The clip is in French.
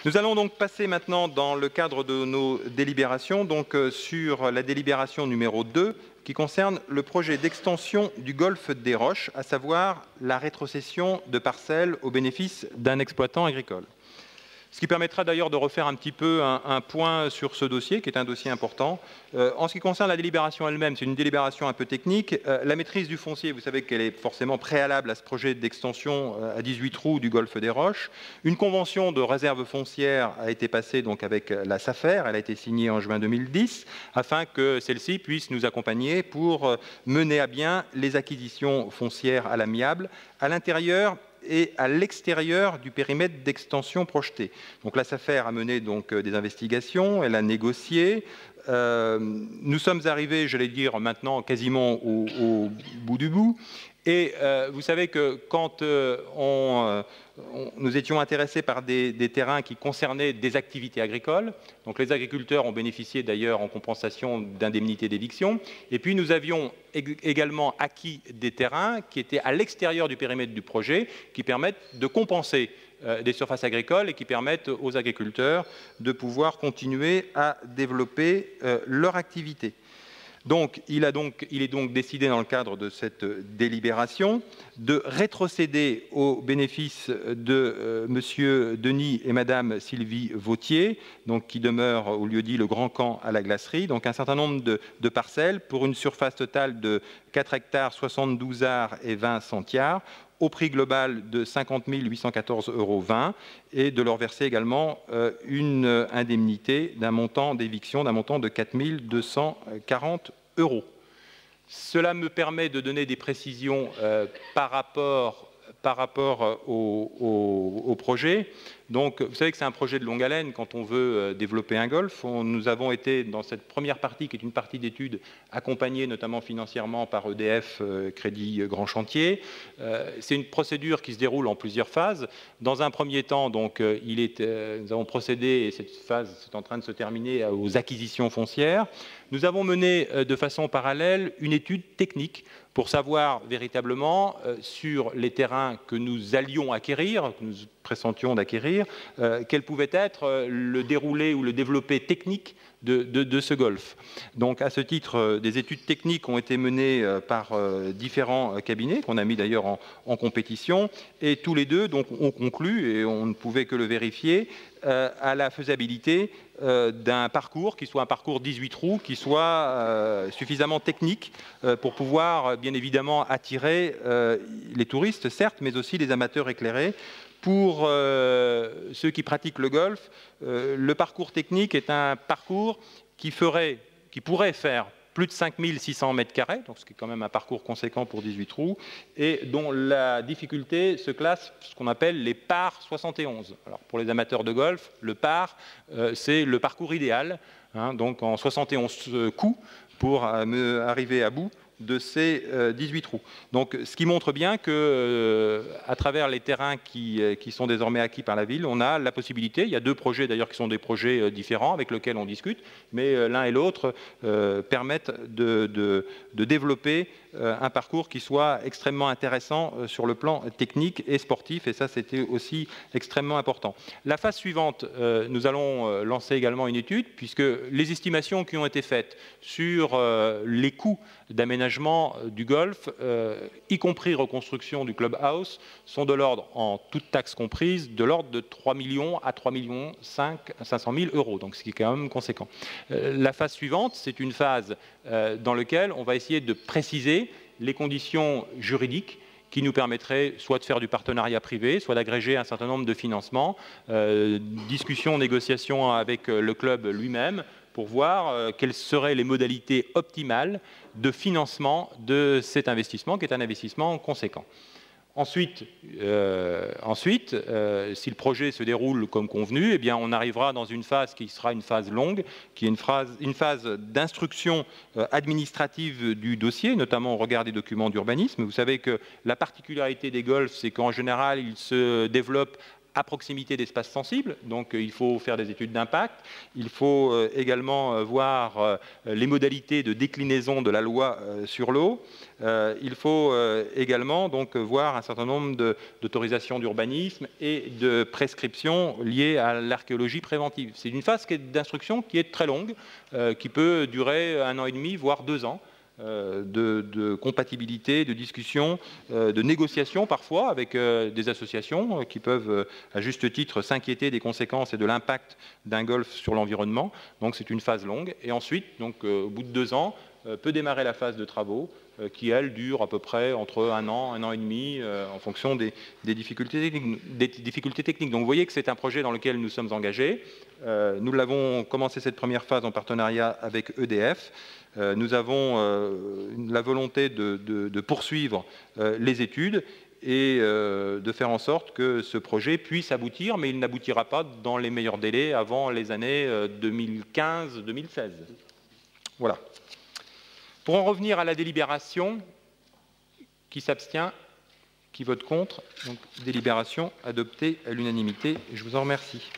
Nous allons donc passer maintenant dans le cadre de nos délibérations sur la délibération numéro 2 qui concerne le projet d'extension du golfe des Roches, à savoir la rétrocession de parcelles au bénéfice d'un exploitant agricole. Ce qui permettra d'ailleurs de refaire un petit peu un point sur ce dossier, qui est un dossier important. En ce qui concerne la délibération elle-même, c'est une délibération un peu technique. La maîtrise du foncier, vous savez qu'elle est forcément préalable à ce projet d'extension à 18 trous du golfe des Roches. Une convention de réserve foncière a été passée donc avec la SAFER, elle a été signée en juin 2010, afin que celle-ci puisse nous accompagner pour mener à bien les acquisitions foncières à l'amiable, à l'intérieur et à l'extérieur du périmètre d'extension projeté. Donc la SAFER a mené des investigations, elle a négocié. Nous sommes arrivés, j'allais dire maintenant, quasiment au bout du bout. Et vous savez que quand nous étions intéressés par des terrains qui concernaient des activités agricoles, donc les agriculteurs ont bénéficié d'ailleurs en compensation d'indemnités d'éviction, et puis nous avions également acquis des terrains qui étaient à l'extérieur du périmètre du projet, qui permettent de compenser des surfaces agricoles et qui permettent aux agriculteurs de pouvoir continuer à développer leur activité. Donc, il est donc décidé dans le cadre de cette délibération de rétrocéder au bénéfice de M. Denis et Mme Sylvie Vautier, donc, qui demeurent au lieu-dit le Grand Camp à la Glacerie, donc un certain nombre de parcelles pour une surface totale de 4 hectares 72 arts et 20 centiares, au prix global de 50 814,20 € et de leur verser également une indemnité d'un montant d'éviction d'un montant de 4 240 €. Cela me permet de donner des précisions par rapport au projet. Donc, vous savez que c'est un projet de longue haleine quand on veut développer un golf. Nous avons été, dans cette première partie, qui est une partie d'études, accompagnés notamment financièrement par EDF Crédit Grand Chantier. C'est une procédure qui se déroule en plusieurs phases. Dans un premier temps, donc, nous avons procédé, et cette phase est en train de se terminer, aux acquisitions foncières. Nous avons mené de façon parallèle une étude technique pour savoir véritablement sur les terrains que nous allions acquérir, que nous pressentions d'acquérir, quel pouvait être le déroulé ou le développé technique de ce golfe. Donc, à ce titre, des études techniques ont été menées par différents cabinets, qu'on a mis d'ailleurs en compétition, et tous les deux donc, ont conclu, et on ne pouvait que le vérifier, à la faisabilité d'un parcours qui soit un parcours 18 trous, qui soit suffisamment technique pour pouvoir, bien évidemment, attirer les touristes, certes, mais aussi les amateurs éclairés. Pour ceux qui pratiquent le golf, le parcours technique est un parcours qui pourrait faire plus de 5 600 m², donc ce qui est quand même un parcours conséquent pour 18 trous, et dont la difficulté se classe ce qu'on appelle les pars 71. Alors pour les amateurs de golf, le par, c'est le parcours idéal, donc en 71 coups pour arriver à bout de ces 18 trous. Donc, ce qui montre bien que, à travers les terrains qui sont désormais acquis par la ville, on a la possibilité, il y a deux projets d'ailleurs qui sont des projets différents avec lesquels on discute, mais l'un et l'autre permettent de développer un parcours qui soit extrêmement intéressant sur le plan technique et sportif, et ça c'était aussi extrêmement important. La phase suivante, nous allons lancer également une étude, puisque les estimations qui ont été faites sur les coûts d'aménagement du golf, y compris reconstruction du clubhouse, sont de l'ordre, en toutes taxes comprises, de l'ordre de 3 millions à 3 500 000 €, donc ce qui est quand même conséquent. La phase suivante, c'est une phase dans laquelle on va essayer de préciser les conditions juridiques qui nous permettraient soit de faire du partenariat privé, soit d'agréger un certain nombre de financements, discussions, négociations avec le club lui-même, pour voir quelles seraient les modalités optimales de financement de cet investissement, qui est un investissement conséquent. Ensuite, si le projet se déroule comme convenu, eh bien, on arrivera dans une phase qui sera une phase longue, qui est une phase d'instruction administrative du dossier, notamment au regard des documents d'urbanisme. Vous savez que la particularité des golfs, c'est qu'en général, ils se développent à proximité d'espaces sensibles, donc il faut faire des études d'impact, il faut également voir les modalités de déclinaison de la loi sur l'eau, il faut également donc voir un certain nombre d'autorisations d'urbanisme et de prescriptions liées à l'archéologie préventive. C'est une phase d'instruction qui est très longue, qui peut durer 1 an et demi, voire 2 ans. De compatibilité, de discussion, de négociation parfois avec des associations qui peuvent à juste titre s'inquiéter des conséquences et de l'impact d'un golfe sur l'environnement. Donc c'est une phase longue. Et ensuite, donc, au bout de 2 ans, peut démarrer la phase de travaux qui, elle, dure à peu près entre 1 an et demi en fonction des difficultés techniques. Donc vous voyez que c'est un projet dans lequel nous sommes engagés. Nous l'avons commencé cette première phase en partenariat avec EDF. Nous avons la volonté de poursuivre les études et de faire en sorte que ce projet puisse aboutir, mais il n'aboutira pas dans les meilleurs délais avant les années 2015-2016. Voilà. Pour en revenir à la délibération, qui s'abstient, qui vote contre, donc délibération adoptée à l'unanimité. Je vous en remercie.